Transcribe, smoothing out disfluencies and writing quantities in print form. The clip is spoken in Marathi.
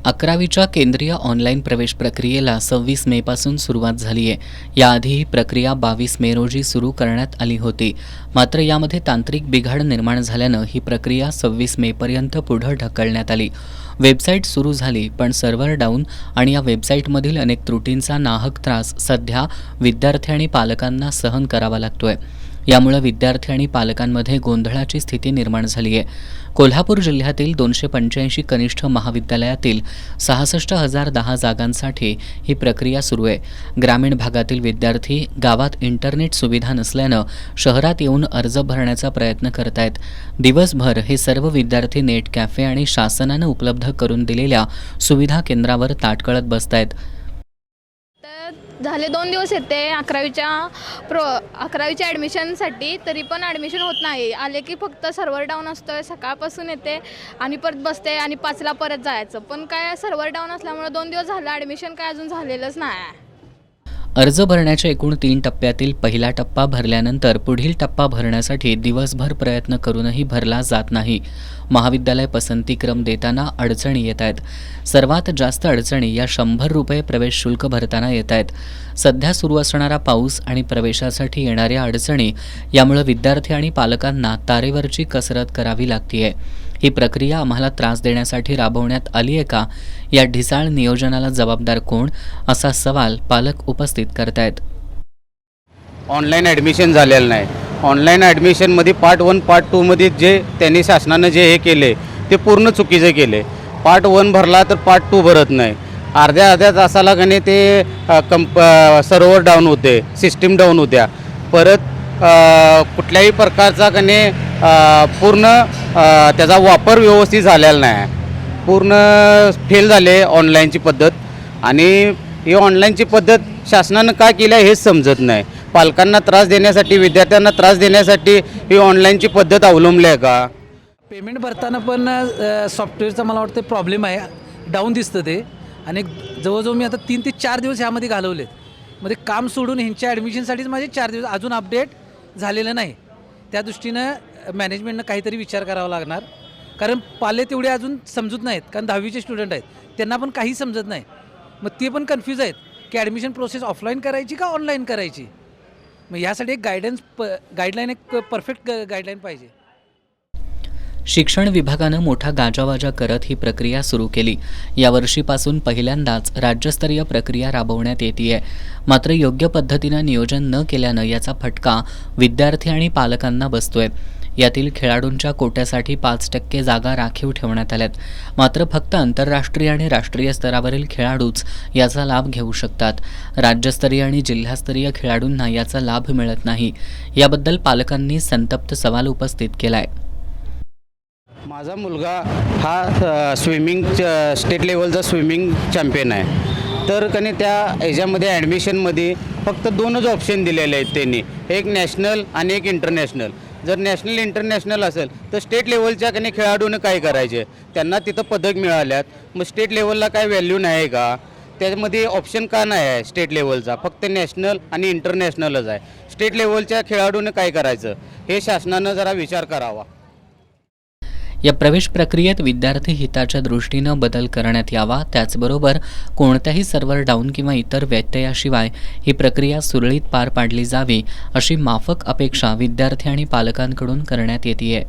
11वीच्या केंद्रीय ऑनलाईन प्रवेश प्रक्रियेला 26 मेपासून सुरुवात झाली आहे. याआधी ही प्रक्रिया 22 मे रोजी सुरू करण्यात आली होती. मात्र यामध्ये तांत्रिक बिघाड निर्माण झाल्यानं ही प्रक्रिया 26 मेपर्यंत पुढे ढकलण्यात आली. वेबसाईट सुरू झाली, पण सर्व्हर डाऊन आणि या वेबसाईटमधील अनेक त्रुटींचा नाहक त्रास सध्या विद्यार्थी आणि पालकांना सहन करावा लागतोय. यामुळे विद्यार्थी आणि पालकांमध्ये गोंधळाची स्थिती निर्माण झाली आहे. कोल्हापूर जिल्ह्यातील 285 कनिष्ठ महाविद्यालयातील 66,010 जागांसाठी ही प्रक्रिया सुरू आहे. ग्रामीण भागातील विद्यार्थी गावात इंटरनेट सुविधा नसल्यानं शहरात येऊन अर्ज भरण्याचा प्रयत्न करत आहेत. दिवसभर हे सर्व विद्यार्थी नेट कॅफे आणि शासनानं उपलब्ध करून दिलेल्या सुविधा केंद्रावर ताटकळत बसतायत. झाले 2 दिवस येते 11वीच्या ॲडमिशनसाठी, तरी पण ॲडमिशन होत नाही. आले की फक्त सर्व्हर डाऊन असतोय. सकाळपासून येते आणि परत बसते आणि 5ला परत जायचं, पण काय सर्व्हर डाऊन असल्यामुळे 2 दिवस झालं ॲडमिशन काय अजून झालेलंच नाही. अर्ज भरण्याच्या एकूण 3 टप्प्यातील पहिला टप्पा भरल्यानंतर पुढील टप्पा भरण्यासाठी दिवसभर प्रयत्न करूनही भरला जात नाही. महाविद्यालय पसंतीक्रम देताना अडचणी येत आहेत. सर्वात जास्त अडचणी या 100 रुपये प्रवेश शुल्क भरताना येत आहेत. सध्या सुरू असणारा पाऊस आणि प्रवेशासाठी येणाऱ्या अडचणी यामुळे विद्यार्थी आणि पालकांना तारेवरची कसरत करावी लागतीये. ही प्रक्रिया आम्हाला त्रास देण्यासाठी राबवण्यात आली आहे का? या ढिसाळ नियोजनाला जबाबदार कोण, असा सवाल पालक उपस्थित करतायत. ऑनलाईन ॲडमिशन झालेलं नाही. ऑनलाईन ॲडमिशनमध्ये पार्ट 1 पार्ट 2 मध्ये जे त्यांनी शासनानं जे हे केले ते पूर्ण चुकीचे केले. पार्ट 1 भरला तर पार्ट 2 भरत नाही. अर्ध्या तासाला कने ते सर्व्हर डाऊन होते, सिस्टीम डाऊन होत्या. परत कुठल्याही प्रकारचा कने पूर्ण त्याचा वापर व्यवस्थित झालेला नाही. पूर्ण फेल झाले ऑनलाईनची पद्धत. आणि ही ऑनलाईनची पद्धत शासनानं का केली आहे हेच समजत नाही. पालकांना त्रास देण्यासाठी, विद्यार्थ्यांना त्रास देण्यासाठी ही ऑनलाईनची पद्धत अवलंबली आहे का? पेमेंट भरताना पण सॉफ्टवेअरचा मला वाटतं प्रॉब्लेम आहे, डाऊन दिसतं ते. आणि जवळजवळ मी आता 3 ते 4 दिवस ह्यामध्ये घालवलेत. मध्ये काम सोडून ह्यांच्या ॲडमिशनसाठीच माझे 4 दिवस अजून अपडेट झालेलं नाही. त्या दृष्टीनं मॅनेजमेंटनं काहीतरी विचार करावा लागणार, कारण पाले तेवढे अजून समजत नाहीत. कारण 10वीचे स्टुडंट आहेत, त्यांना पण काही समजत नाही. मग ते पण कन्फ्यूज आहेत की ॲडमिशन प्रोसेस ऑफलाईन करायची का ऑनलाईन करायची. मग यासाठी एक गाईडलाईन एक परफेक्ट गाईडलाईन पाहिजे. शिक्षण विभागानं मोठा गाजावाजा करत ही प्रक्रिया सुरू केली. यावर्षीपासून पहिल्यांदाच राज्यस्तरीय प्रक्रिया राबवण्यात येतेय. मात्र योग्य पद्धतीनं नियोजन न केल्यानं याचा फटका विद्यार्थी आणि पालकांना बसतोय. यातील खेळाडूंच्या कोट्यासाठी 5% जागा राखीव ठेवण्यात आल्यात. मात्र फक्त आंतरराष्ट्रीय आणि राष्ट्रीय स्तरावरील खेळाडूच याचा लाभ घेऊ शकतात. राज्यस्तरीय आणि जिल्हास्तरीय खेळाडूंना याचा लाभ मिळत नाही. याबद्दल पालकांनी संतप्त सवाल उपस्थित केलाय. माझा मुलगा हा स्विमिंग स्टेट लेवलचा स्विमिंग चॅम्पियन आहे. तर कने त्या ह्याच्यामध्ये ॲडमिशनमध्ये फक्त 2च ऑप्शन दिलेले आहेत त्यांनी, एक नॅशनल आणि एक इंटरनॅशनल. जर नॅशनल इंटरनॅशनल असेल तर स्टेट लेवलच्या कने खेळाडूनं काय करायचे? त्यांना तिथं पदक मिळाल्यात, मग स्टेट लेवलला काय व्हॅल्यू नाही का? त्यामध्ये ऑप्शन का नाही आहे स्टेट लेवलचा? फक्त नॅशनल आणि इंटरनॅशनलच आहे. स्टेट लेवलच्या खेळाडूनं काय करायचं हे शासनानं जरा विचार करावा. या प्रवेश प्रक्रियेत विद्यार्थी हिताच्या दृष्टीनं बदल करण्यात यावा. त्याचबरोबर कोणत्याही सर्व्हर डाऊन किंवा इतर व्यत्ययाशिवाय ही प्रक्रिया सुरळीत पार पाडली जावी, अशी माफक अपेक्षा विद्यार्थी आणि पालकांकडून करण्यात येतेय.